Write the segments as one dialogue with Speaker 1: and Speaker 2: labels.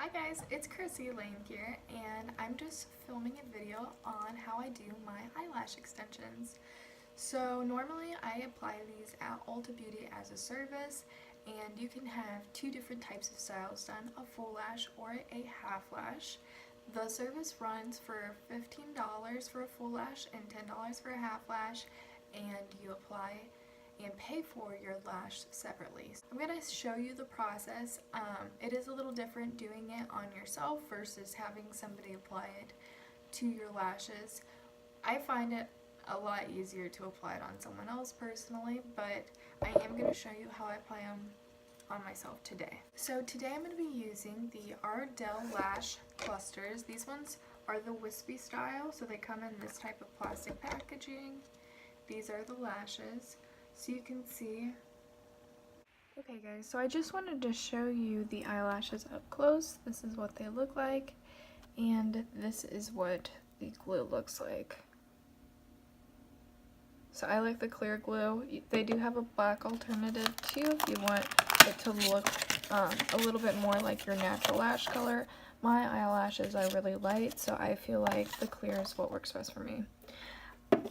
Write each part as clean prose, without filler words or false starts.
Speaker 1: Hi guys, it's Chrissy Lane here, and I'm just filming a video on how I do my eyelash extensions. So normally I apply these at Ulta Beauty as a service, and you can have two different types of styles done, a full lash or a half lash. The service runs for $15 for a full lash and $10 for a half lash, and you apply and pay for your lash separately. I'm going to show you the process. It is a little different doing it on yourself versus having somebody apply it to your lashes. I find it a lot easier to apply it on someone else personally, but I am going to show you how I apply them on myself today. So today I'm going to be using the Ardell Lash Clusters. These ones are the Wispy style, so they come in this type of plastic packaging. These are the lashes. So you can see. Okay guys, so I just wanted to show you the eyelashes up close. This is what they look like, and this is what the glue looks like. So I like the clear glue. They do have a black alternative too if you want it to look a little bit more like your natural lash color. My eyelashes are really light, so I feel like the clear is what works best for me.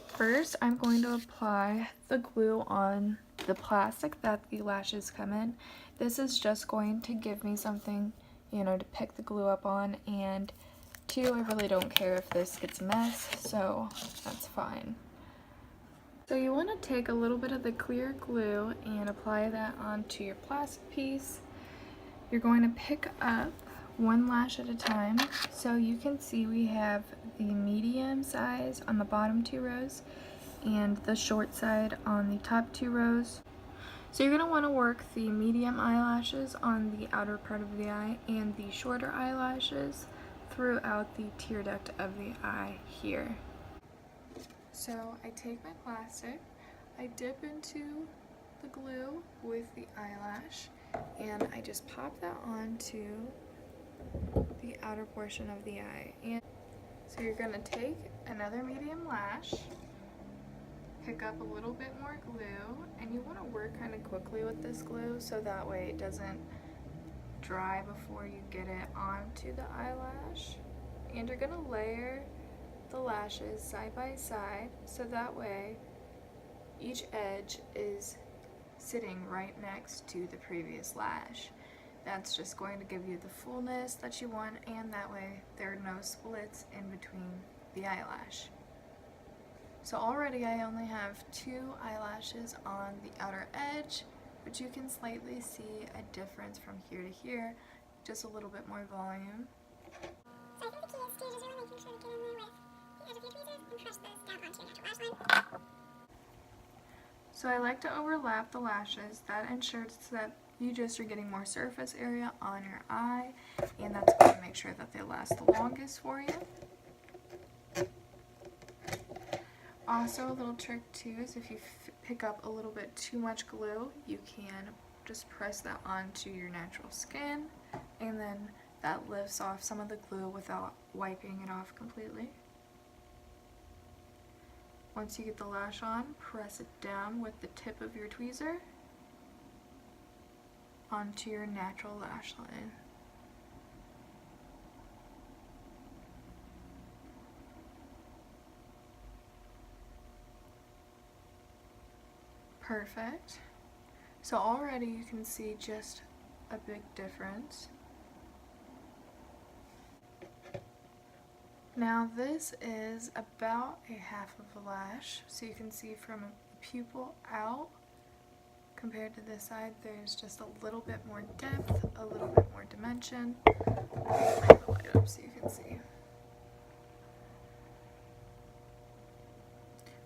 Speaker 1: First, I'm going to apply the glue on the plastic that the lashes come in. This is just going to give me something, to pick the glue up on, and two, I really don't care if this gets a mess, so that's fine. So you want to take a little bit of the clear glue and apply that onto your plastic piece. You're going to pick up one lash at a time. So you can see we have the medium size on the bottom two rows and the short side on the top two rows. So you're going to want to work the medium eyelashes on the outer part of the eye and the shorter eyelashes throughout the tear duct of the eye here. So I take my plastic, I dip into the glue with the eyelash, and I just pop that onto the outer portion of the eye. And so you're going to take another medium lash, pick up a little bit more glue, and you want to work kind of quickly with this glue so that way it doesn't dry before you get it onto the eyelash. And you're going to layer the lashes side by side so that way each edge is sitting right next to the previous lash. That's just going to give you the fullness that you want, and that way there are no splits in between the eyelash. So already I only have two eyelashes on the outer edge, but you can slightly see a difference from here to here, just a little bit more volume.
Speaker 2: So I think the key is to just really making sure to get in there with the edge of your tweezers and press those down onto your natural lash line.
Speaker 1: So I like to overlap the lashes. That ensures that you just are getting more surface area on your eye, and that's going to make sure that they last the longest for you. Also, a little trick too is if you pick up a little bit too much glue, you can just press that onto your natural skin, and then that lifts off some of the glue without wiping it off completely. Once you get the lash on, press it down with the tip of your tweezer onto your natural lash line. Perfect. So already you can see just a big difference. Now this is about a half of a lash, so you can see from a pupil out compared to this side there's just a little bit more depth, a little bit more dimension. I'll bring the light up so you can see.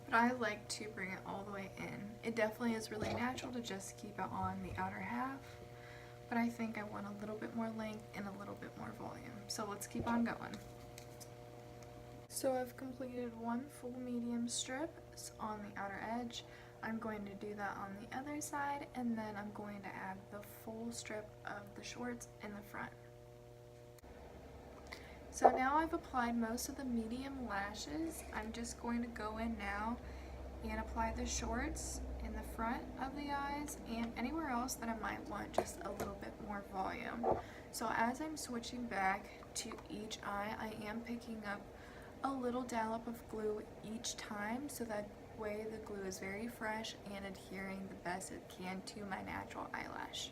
Speaker 1: But I like to bring it all the way in. It definitely is really natural to just keep it on the outer half, but I think I want a little bit more length and a little bit more volume. So let's keep on going. So I've completed one full medium strip on the outer edge. I'm going to do that on the other side, and then I'm going to add the full strip of the shorts in the front. So now I've applied most of the medium lashes. I'm just going to go in now and apply the shorts in the front of the eyes and anywhere else that I might want just a little bit more volume. So as I'm switching back to each eye, I am picking up a little dollop of glue each time, so that way the glue is very fresh and adhering the best it can to my natural eyelash.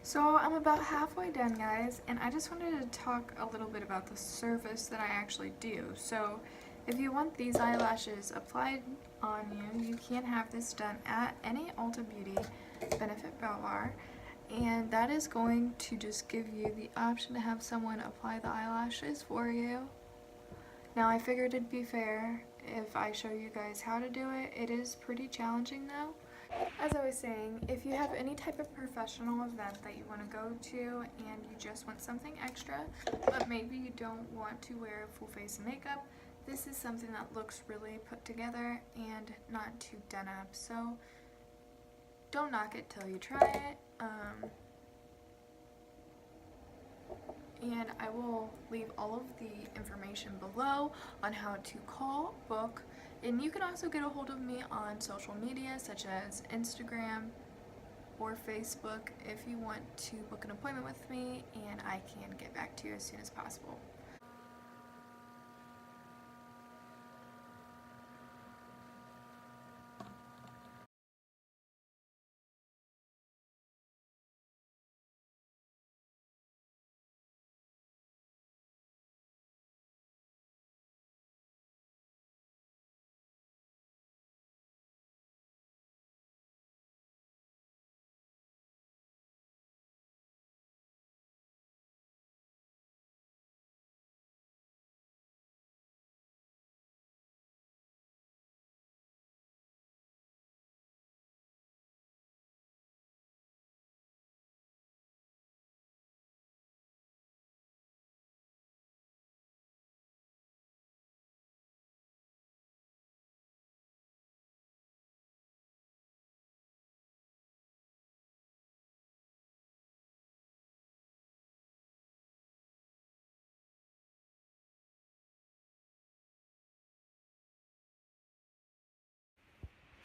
Speaker 1: So I'm about halfway done, guys, and I just wanted to talk a little bit about the service that I actually do. So if you want these eyelashes applied on you, you can have this done at any Ulta Beauty Benefit Bar, and that is going to just give you the option to have someone apply the eyelashes for you. Now I figured it'd be fair if I show you guys how to do it. It is pretty challenging though. As I was saying, if you have any type of professional event that you want to go to and you just want something extra, but maybe you don't want to wear a full face of makeup, this is something that looks really put together and not too done up. So don't knock it till you try it. And I will leave all of the information below on how to call, book, and you can also get a hold of me on social media such as Instagram or Facebook if you want to book an appointment with me, and I can get back to you as soon as possible.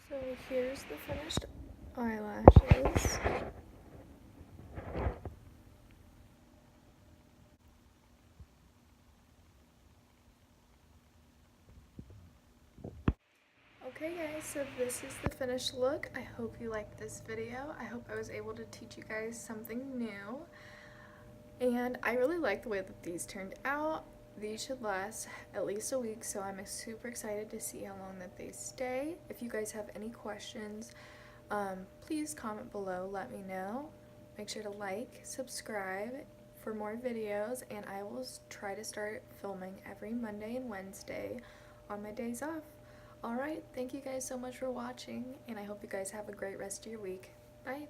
Speaker 1: So here's the finished eyelashes. Okay guys, so this is the finished look. I hope you liked this video. I hope I was able to teach you guys something new. And I really like the way that these turned out. These should last at least a week, so I'm super excited to see how long that they stay. If you guys have any questions, please comment below, let me know. Make sure to like, subscribe for more videos, and I will try to start filming every Monday and Wednesday on my days off. Alright, thank you guys so much for watching, and I hope you guys have a great rest of your week. Bye!